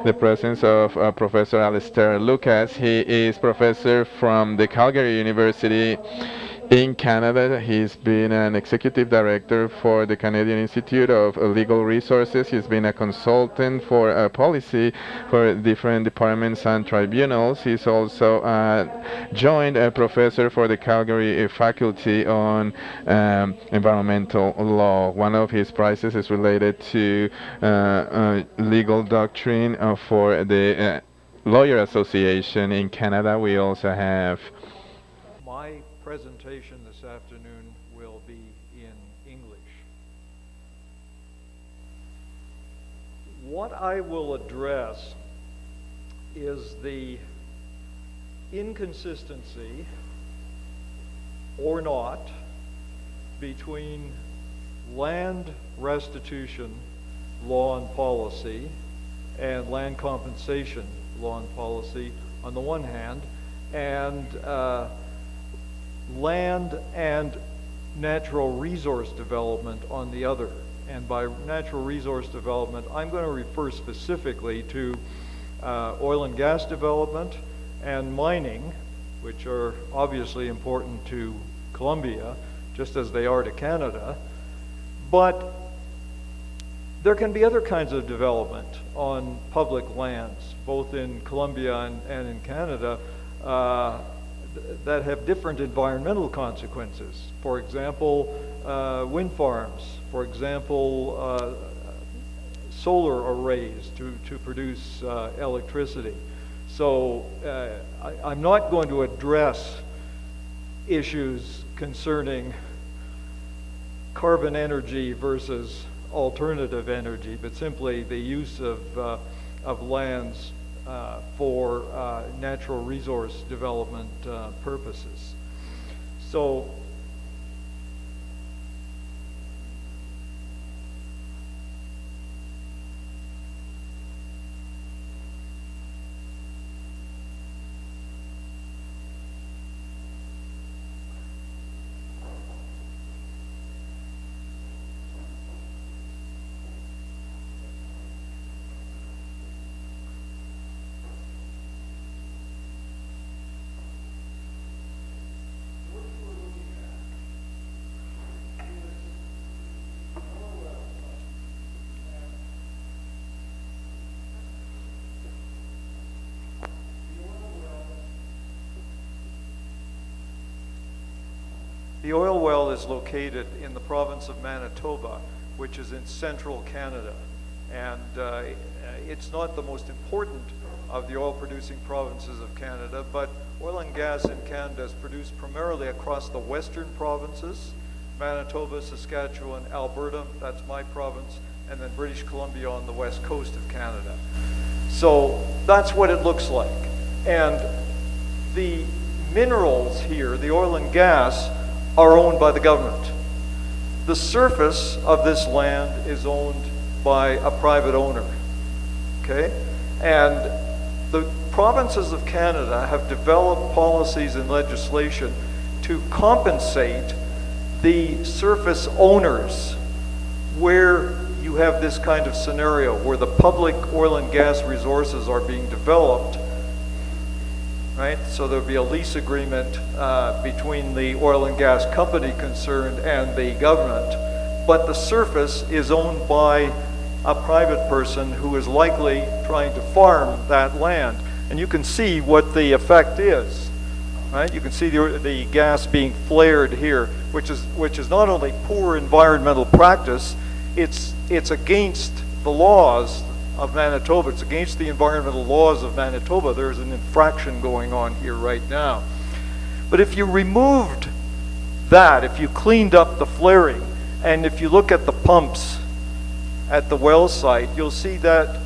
the presence of Professor Alistair Lucas. He is professor from the Calgary University in Canada. He's been an executive director for the Canadian Institute of Legal Resources. He's been a consultant for policy for different departments and tribunals. He's also joined a professor for the Calgary faculty on environmental law. One of his prizes is related to legal doctrine for the Lawyer Association in Canada. We also have My presentation this afternoon will be in English. What I will address is the inconsistency or not between land restitution law and policy and land compensation law and policy on the one hand, and land and natural resource development on the other. And by natural resource development, I'm going to refer specifically to oil and gas development and mining, which are obviously important to Colombia, just as they are to Canada. But there can be other kinds of development on public lands, both in Colombia and in Canada, that have different environmental consequences. For example, wind farms, for example, solar arrays to produce electricity. So I'm not going to address issues concerning carbon energy versus alternative energy, but simply the use of lands for natural resource development purposes. So the oil well is located in the province of Manitoba, which is in central Canada. And it's not the most important of the oil-producing provinces of Canada, but oil and gas in Canada is produced primarily across the western provinces, Manitoba, Saskatchewan, Alberta, that's my province, and then British Columbia on the west coast of Canada. So that's what it looks like. And the minerals here, the oil and gas, are owned by the government. The surface of this land is owned by a private owner, okay? And the provinces of Canada have developed policies and legislation to compensate the surface owners where you have this kind of scenario where the public oil and gas resources are being developed, right? So there'll be a lease agreement between the oil and gas company concerned and the government, but the surface is owned by a private person who is likely trying to farm that land. And you can see what the effect is, right? You can see the gas being flared here, which is not only poor environmental practice, it's against the laws of Manitoba. It's against the environmental laws of Manitoba. There's an infraction going on here right now. But if you removed that, if you cleaned up the flaring, and if you look at the pumps at the well site, you'll see that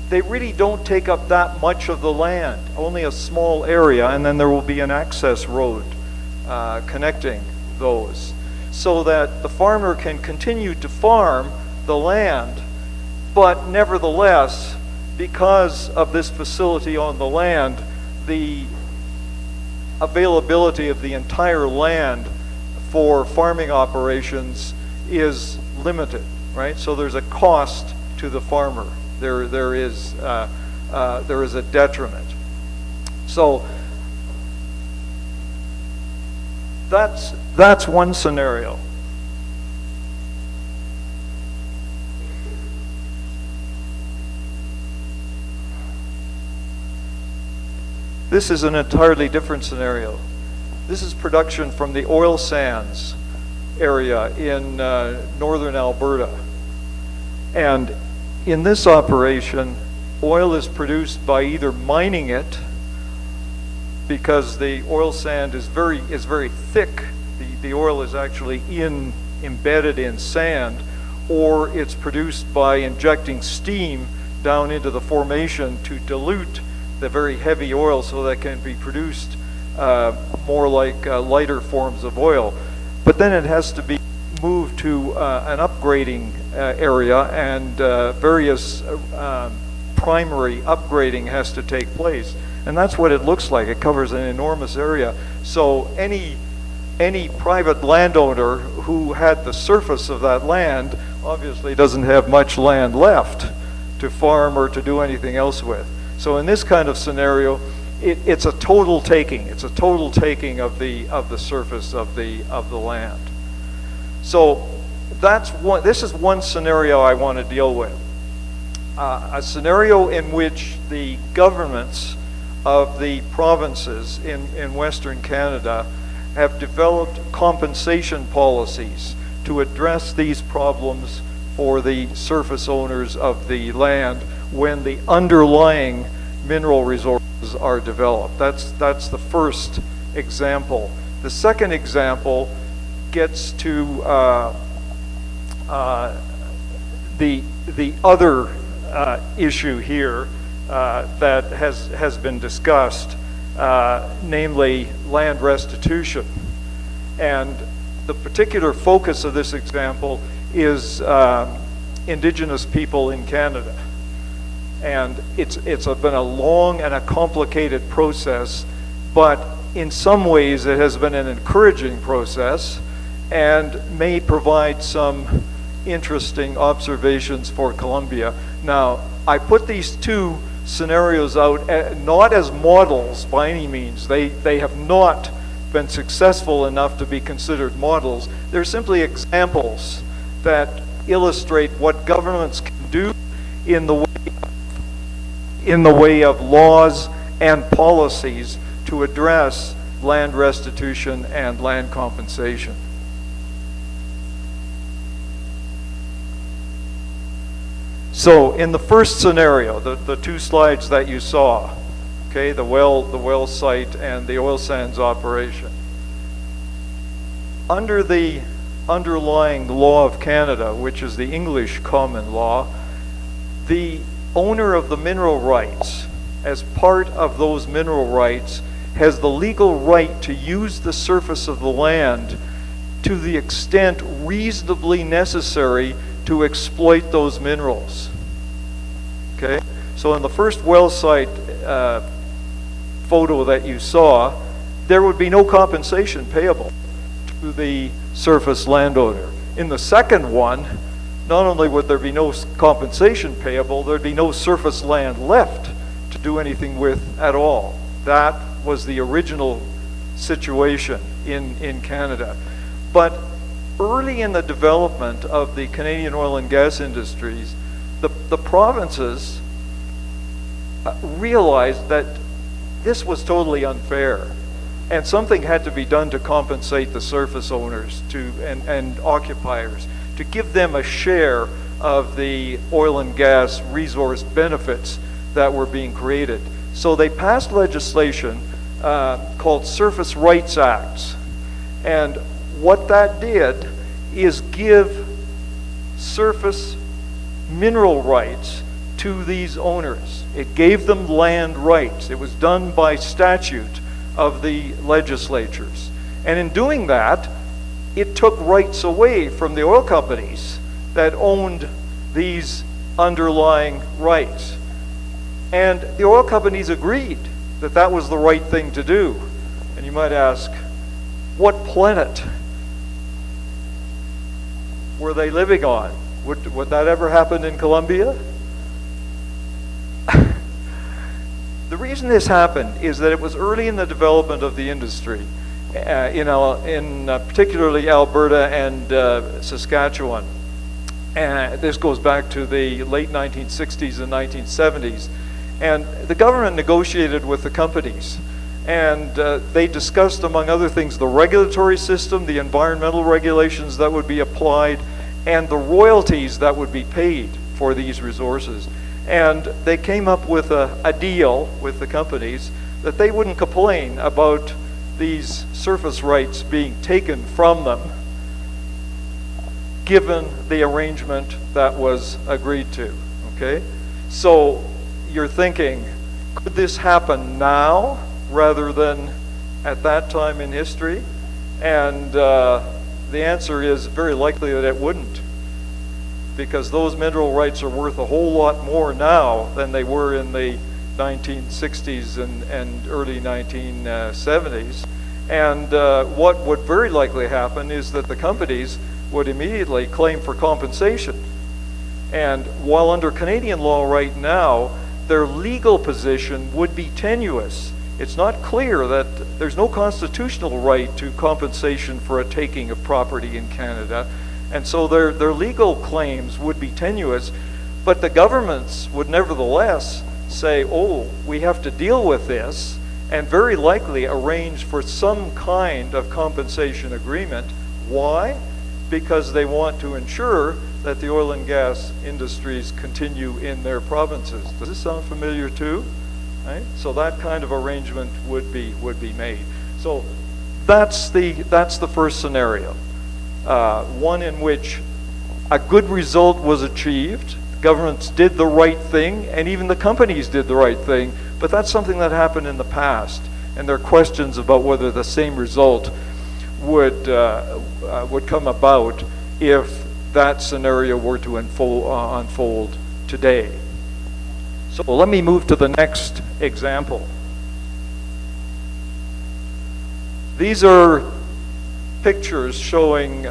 they really don't take up that much of the land, only a small area, and then there will be an access road connecting those, so that the farmer can continue to farm the land. But nevertheless, because of this facility on the land, the availability of the entire land for farming operations is limited, right? So there's a cost to the farmer There is a detriment. So that's one scenario. This is an entirely different scenario. This is production from the oil sands area in northern Alberta. And in this operation, oil is produced by either mining it, because the oil sand is very thick. The oil is actually embedded in sand, or it's produced by injecting steam down into the formation to dilute the very heavy oil so that can be produced more like lighter forms of oil. But then it has to be moved to an upgrading area, and various primary upgrading has to take place. And that's what it looks like. It covers an enormous area. So any private landowner who had the surface of that land obviously doesn't have much land left to farm or to do anything else with. So in this kind of scenario, it's a total taking. It's a total taking of the surface of the land. So this is one scenario I want to deal with. A scenario in which the governments of the provinces in Western Canada have developed compensation policies to address these problems for the surface owners of the land when the underlying mineral resources are developed. That's the first example. The second example gets to the other issue here that has been discussed, namely land restitution. And the particular focus of this example is Indigenous people in Canada. And it's been a long and a complicated process, but in some ways it has been an encouraging process and may provide some interesting observations for Colombia. Now, I put these two scenarios out not as models by any means. They have not been successful enough to be considered models. They're simply examples that illustrate what governments can do in the way of laws and policies to address land restitution and land compensation. So in the first scenario, the two slides that you saw, okay, the well site and the oil sands operation, under the underlying law of Canada, which is the English common law, the owner of the mineral rights, as part of those mineral rights, has the legal right to use the surface of the land to the extent reasonably necessary to exploit those minerals. Okay? So in the first well site photo that you saw, there would be no compensation payable to the surface landowner. In the second one, not only would there be no compensation payable, there'd be no surface land left to do anything with at all. That was the original situation in Canada. But early in the development of the Canadian oil and gas industries, the provinces realized that this was totally unfair, and something had to be done to compensate the surface owners and occupiers, to give them a share of the oil and gas resource benefits that were being created. So they passed legislation called Surface Rights Acts. And what that did is give surface mineral rights to these owners. It gave them land rights. It was done by statute of the legislatures. And in doing that, it took rights away from the oil companies that owned these underlying rights. And the oil companies agreed that that was the right thing to do. And you might ask, what planet were they living on? Would that ever happen in Colombia? reason this happened is that it was early in the development of the industry, in particularly Alberta and Saskatchewan. And this goes back to the late 1960s and 1970s. And the government negotiated with the companies. And they discussed, among other things, the regulatory system, the environmental regulations that would be applied, and the royalties that would be paid for these resources. And they came up with a deal with the companies that they wouldn't complain about these surface rights being taken from them, given the arrangement that was agreed to, okay? So you're thinking, could this happen now rather than at that time in history? And the answer is very likely that it wouldn't, because those mineral rights are worth a whole lot more now than they were in the 1960s and early 1970s. And what would very likely happen is that the companies would immediately claim for compensation. And while under Canadian law right now, their legal position would be tenuous. It's not clear that there's no constitutional right to compensation for a taking of property in Canada. And so their legal claims would be tenuous, but the governments would nevertheless say, oh, we have to deal with this, and very likely arrange for some kind of compensation agreement. Why? Because they want to ensure that the oil and gas industries continue in their provinces. Does this sound familiar too? Right? So that kind of arrangement would be made. So that's the first scenario. One in which a good result was achieved, governments did the right thing, and even the companies did the right thing, but that's something that happened in the past, and there are questions about whether the same result would come about if that scenario were to unfold today. So let me move to the next example. These are pictures showing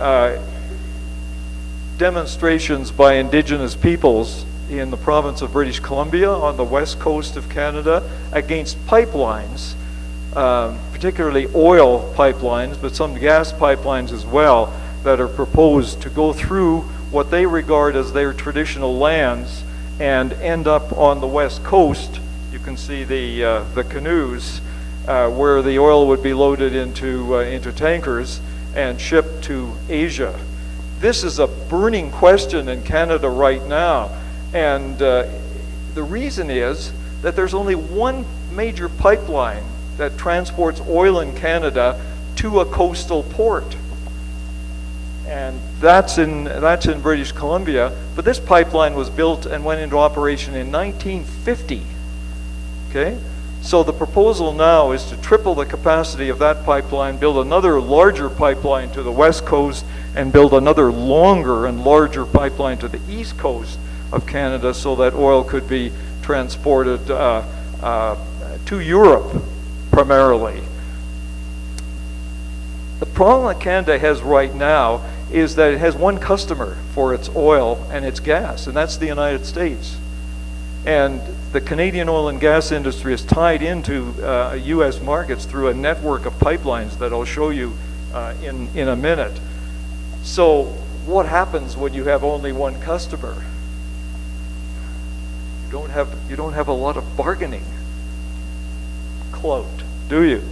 demonstrations by Indigenous peoples in the province of British Columbia on the west coast of Canada against pipelines, particularly oil pipelines, but some gas pipelines as well, that are proposed to go through what they regard as their traditional lands and end up on the west coast. You can see the canoes where the oil would be loaded into tankers and shipped to Asia. This is a burning question in Canada right now, and the reason is that there's only one major pipeline that transports oil in Canada to a coastal port, and that's in British Columbia. But this pipeline was built and went into operation in 1950. Okay? So the proposal now is to triple the capacity of that pipeline, build another larger pipeline to the west coast, and build another longer and larger pipeline to the east coast of Canada so that oil could be transported to Europe primarily. The problem that Canada has right now is that it has one customer for its oil and its gas, and that's the United States. And the Canadian oil and gas industry is tied into U.S. markets through a network of pipelines that I'll show you in a minute. So what happens when you have only one customer? You don't have a lot of bargaining clout, do you?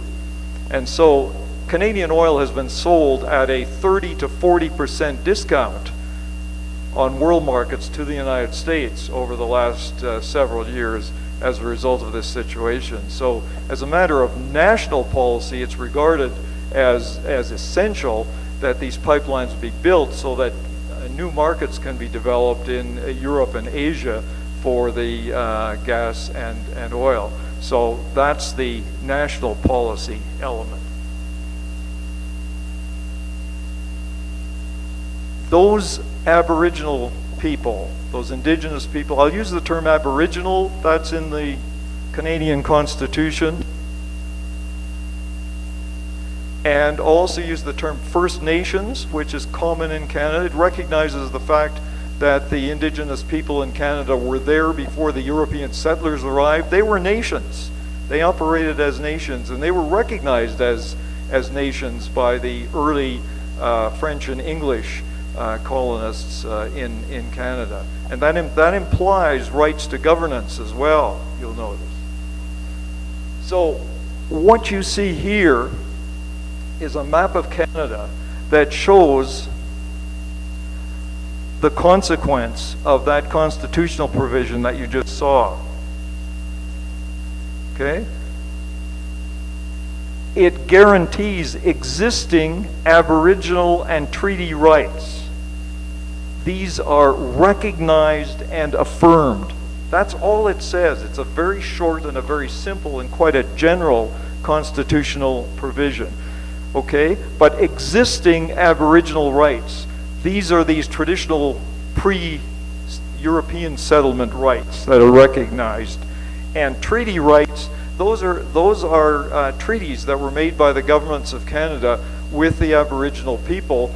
And so Canadian oil has been sold at a 30 to 40% discount on world markets to the United States over the last several years as a result of this situation. So as a matter of national policy, it's regarded as essential that these pipelines be built so that new markets can be developed in Europe and Asia for the gas and oil. So that's the national policy element. Those Aboriginal people, those Indigenous people, I'll use the term Aboriginal, that's in the Canadian Constitution, and also use the term First Nations, which is common in Canada. It recognizes the fact that the Indigenous people in Canada were there before the European settlers arrived. They were nations. They operated as nations, and they were recognized as nations by the early French and English colonists in Canada. And that implies rights to governance as well, you'll notice. So what you see here is a map of Canada that shows the consequence of that constitutional provision that you just saw. Okay? It guarantees existing Aboriginal and treaty rights. These are recognized and affirmed. That's all it says. It's a very short and a very simple and quite a general constitutional provision. Okay? But existing Aboriginal rights, these are these traditional pre-European settlement rights that are recognized. And treaty rights, those are treaties that were made by the governments of Canada with the Aboriginal people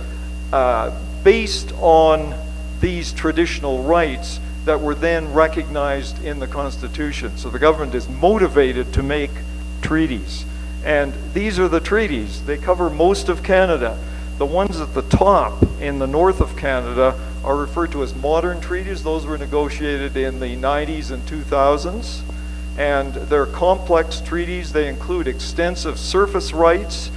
based on these traditional rights that were then recognized in the Constitution. So the government is motivated to make treaties. And these are the treaties. They cover most of Canada. The ones at the top in the north of Canada are referred to as modern treaties. Those were negotiated in the 90s and 2000s. And they're complex treaties. They include extensive surface rights.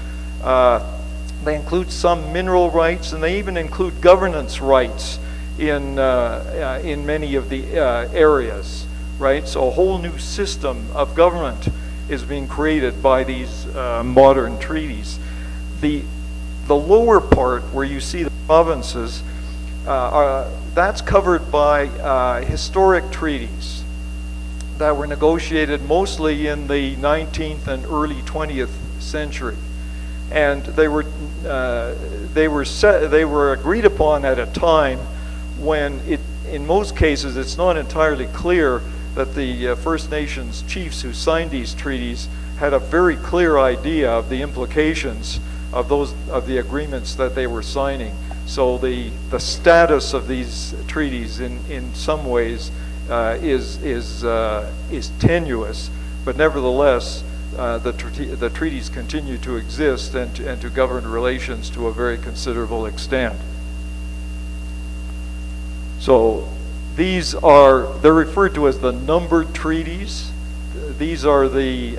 They include some mineral rights, and they even include governance rights in many of the areas, right? So a whole new system of government is being created by these modern treaties. The lower part where you see the provinces, that's covered by historic treaties that were negotiated mostly in the 19th and early 20th century. And they were agreed upon at a time when in most cases it's not entirely clear that the First Nations chiefs who signed these treaties had a very clear idea of the implications of the agreements that they were signing. So the status of these treaties in some ways is tenuous, but nevertheless the treaties continue to exist and to govern relations to a very considerable extent. So they're referred to as the numbered treaties. These are the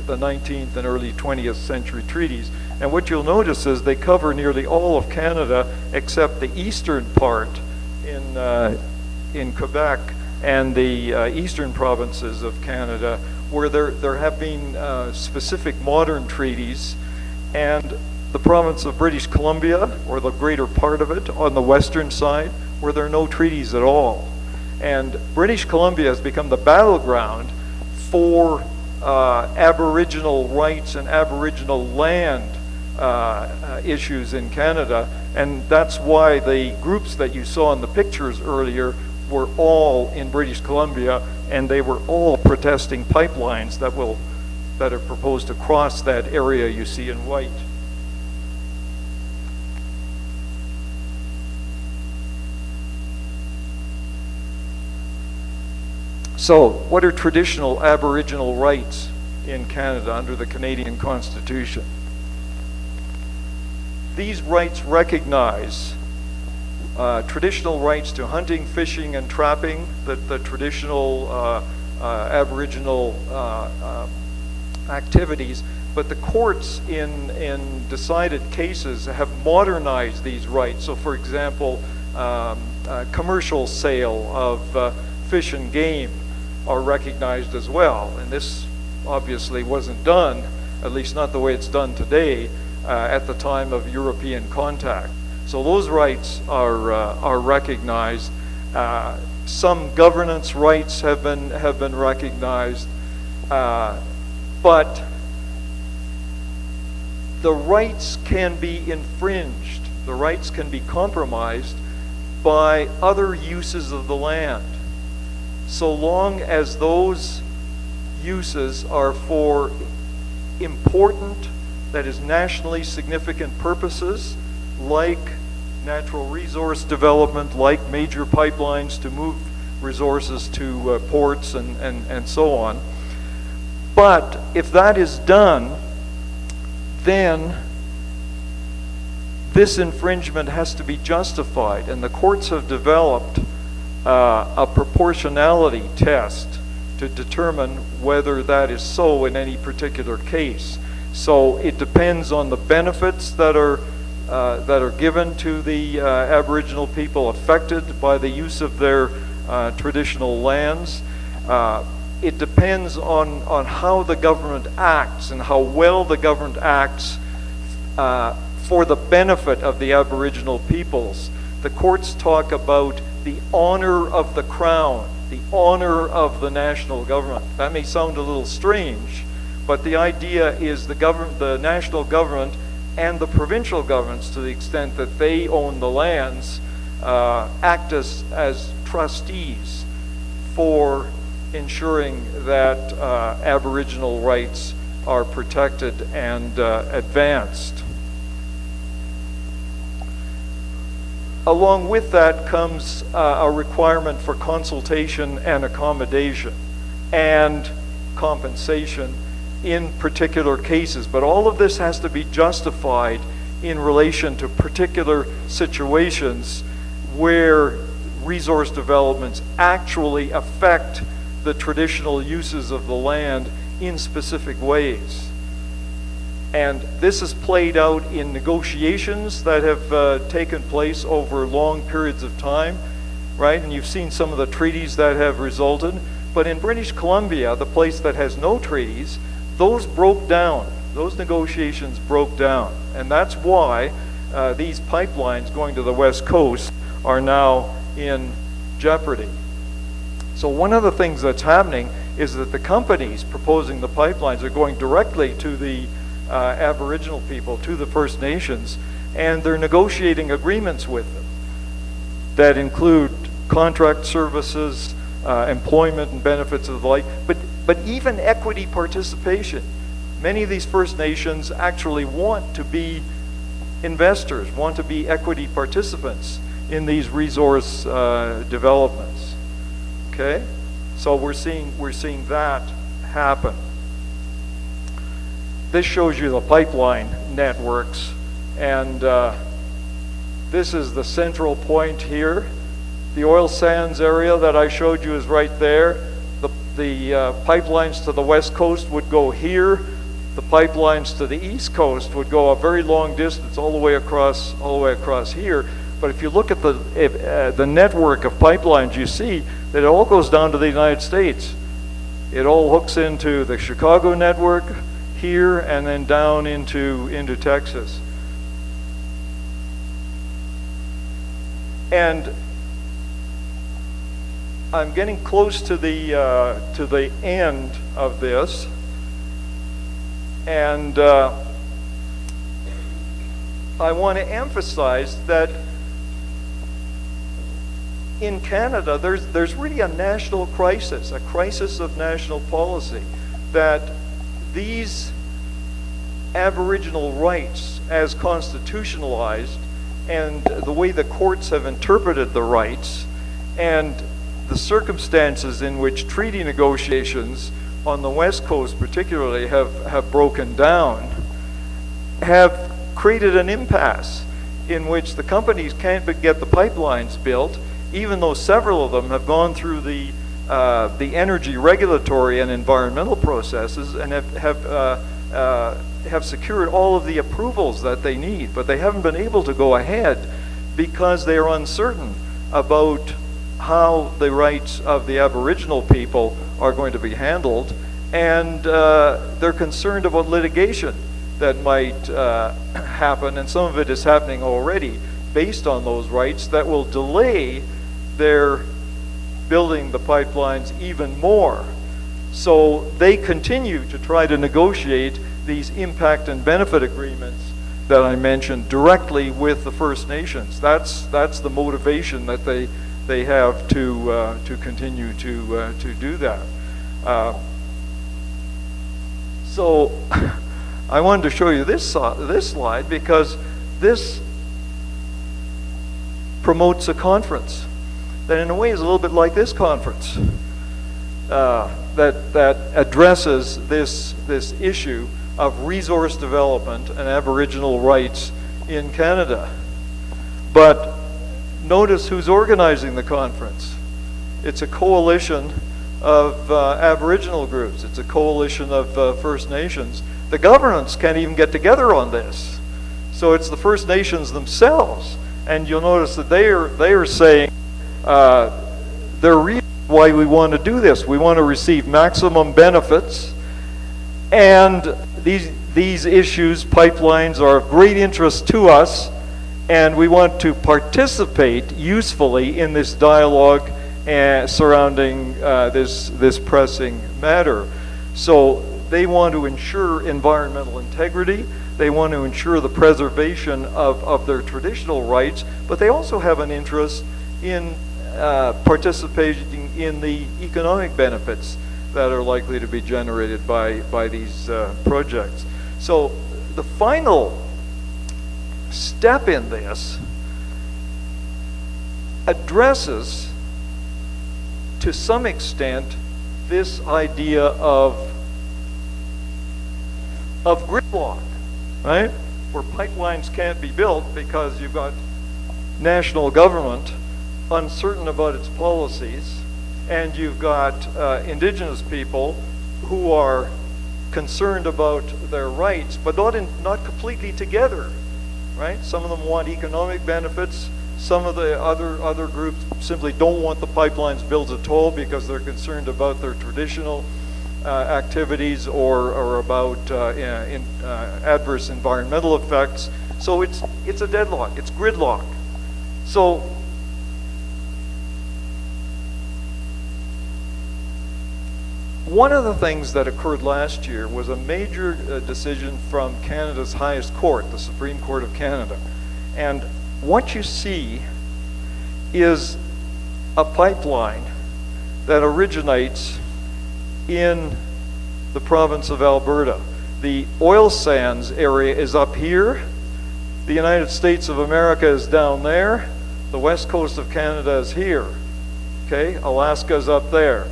19th and early 20th century treaties. And what you'll notice is they cover nearly all of Canada except the eastern part in Quebec and the eastern provinces of Canada, where there have been specific modern treaties, and the province of British Columbia, or the greater part of it, on the western side, where there are no treaties at all. And British Columbia has become the battleground for Aboriginal rights and Aboriginal land issues in Canada, and that's why the groups that you saw in the pictures earlier were all in British Columbia, and they were all protesting pipelines that are proposed to cross that area you see in white. So, what are traditional Aboriginal rights in Canada under the Canadian Constitution? These rights recognize traditional rights to hunting, fishing, and trapping, the traditional Aboriginal activities, but the courts in decided cases have modernized these rights. So, for example, commercial sale of fish and game are recognized as well, and this obviously wasn't done, at least not the way it's done today, at the time of European contact. So those rights are recognized. Some governance rights have been recognized, but the rights can be infringed. The rights can be compromised by other uses of the land, so long as those uses are for important, that is nationally significant purposes, like natural resource development, like major pipelines to move resources to ports and so on. But if that is done, then this infringement has to be justified, and the courts have developed a proportionality test to determine whether that is so in any particular case. So it depends on the benefits that are given to the Aboriginal people affected by the use of their traditional lands. It depends on how the government acts and how well the government acts for the benefit of the Aboriginal peoples. The courts talk about the honor of the Crown, the honor of the national government. That may sound a little strange, but the idea is the national government and the provincial governments, to the extent that they own the lands, act as trustees for ensuring that Aboriginal rights are protected and advanced. Along with that comes a requirement for consultation and accommodation and compensation in particular cases. But all of this has to be justified in relation to particular situations where resource developments actually affect the traditional uses of the land in specific ways. And this is played out in negotiations that have taken place over long periods of time, right? And you've seen some of the treaties that have resulted. But in British Columbia, the place that has no treaties, those broke down. Those negotiations broke down. And that's why these pipelines going to the West Coast are now in jeopardy. So one of the things that's happening is that the companies proposing the pipelines are going directly to the Aboriginal people, to the First Nations, and they're negotiating agreements with them that include contract services, employment and benefits of the like, but even equity participation. Many of these First Nations actually want to be investors, want to be equity participants in these resource developments. Okay, so we're seeing that happen. This shows you the pipeline networks, and this is the central point here. The oil sands area that I showed you is right there. The pipelines to the West Coast would go here. The pipelines to the East Coast would go a very long distance, all the way across here. But if you look at the network of pipelines, you see that it all goes down to the United States. It all hooks into the Chicago network here and then down into Texas. And I'm getting close to the end of this, and I want to emphasize that in Canada, there's really a national crisis, a crisis of national policy, that these Aboriginal rights as constitutionalized and the way the courts have interpreted the rights and the circumstances in which treaty negotiations on the West Coast particularly have broken down, have created an impasse in which the companies can't get the pipelines built, even though several of them have gone through the energy regulatory and environmental processes and have secured all of the approvals that they need, but they haven't been able to go ahead because they are uncertain about how the rights of the Aboriginal people are going to be handled, and they're concerned about litigation that might happen, and some of it is happening already based on those rights, that will delay their building the pipelines even more. So they continue to try to negotiate these impact and benefit agreements that I mentioned directly with the First Nations. That's the motivation that they have to continue to do that. So I wanted to show you this slide because this promotes a conference that in a way is a little bit like this conference that that addresses this issue of resource development and Aboriginal rights in Canada. But notice who's organizing the conference. It's a coalition of Aboriginal groups. It's a coalition of First Nations. The governments can't even get together on this. So it's the First Nations themselves. And you'll notice that they are saying there are reasons why we want to do this. We want to receive maximum benefits, and these issues, pipelines, are of great interest to us, and we want to participate usefully in this dialogue surrounding this pressing matter. So they want to ensure environmental integrity. They want to ensure the preservation of their traditional rights, but they also have an interest in participating in the economic benefits that are likely to be generated by these projects. So the final step in this addresses, to some extent, this idea of gridlock, right? Where pipelines can't be built because you've got national government uncertain about its policies, and you've got Indigenous people who are concerned about their rights, but not completely together, right? Some of them want economic benefits. Some of the other groups simply don't want the pipelines built at all because they're concerned about their traditional activities or about adverse environmental effects. So it's a deadlock. It's gridlock. So one of the things that occurred last year was a major decision from Canada's highest court, the Supreme Court of Canada. And what you see is a pipeline that originates in the province of Alberta. The oil sands area is up here. The United States of America is down there. The west coast of Canada is here. Okay, Alaska is up there.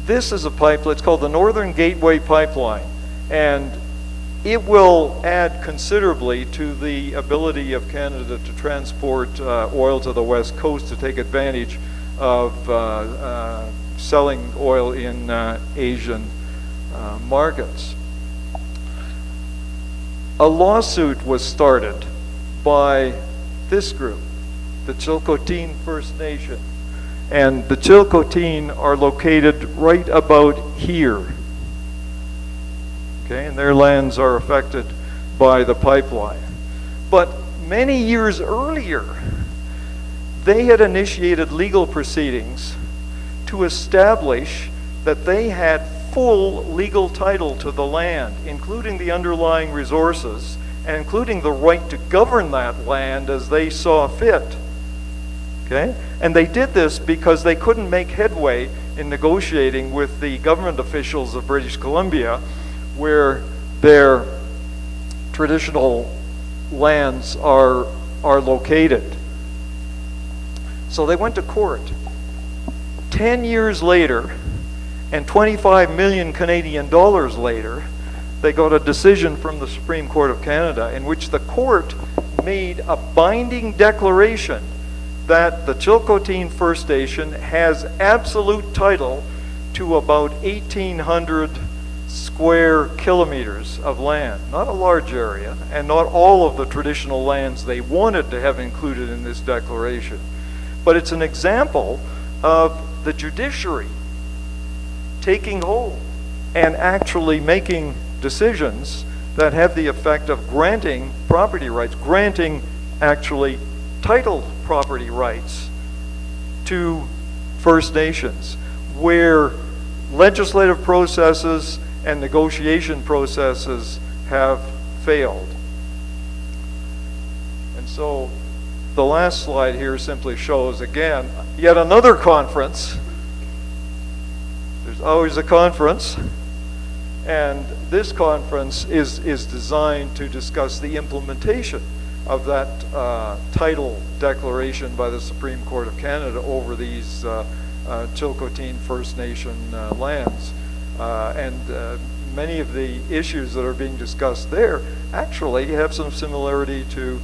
This is a pipeline, it's called the Northern Gateway Pipeline, and it will add considerably to the ability of Canada to transport oil to the west coast to take advantage of selling oil in Asian markets. A lawsuit was started by this group, the Chilcotin First Nation. And the Chilcotin are located right about here. Okay, and their lands are affected by the pipeline. But many years earlier, they had initiated legal proceedings to establish that they had full legal title to the land, including the underlying resources, and including the right to govern that land as they saw fit. Okay? And they did this because they couldn't make headway in negotiating with the government officials of British Columbia, where their traditional lands are located. So they went to court. 10 years later, and 25 million Canadian dollars later, they got a decision from the Supreme Court of Canada in which the court made a binding declaration that the Chilcotin First Nation has absolute title to about 1,800 square kilometers of land. Not a large area, and not all of the traditional lands they wanted to have included in this declaration. But it's an example of the judiciary taking hold and actually making decisions that have the effect of granting property rights, granting actually titled property rights to First Nations, where legislative processes and negotiation processes have failed. And so the last slide here simply shows, again, yet another conference. There's always a conference, and this conference is designed to discuss the implementation of that title declaration by the Supreme Court of Canada over these Chilcotin First Nation lands. Many of the issues that are being discussed there actually have some similarity to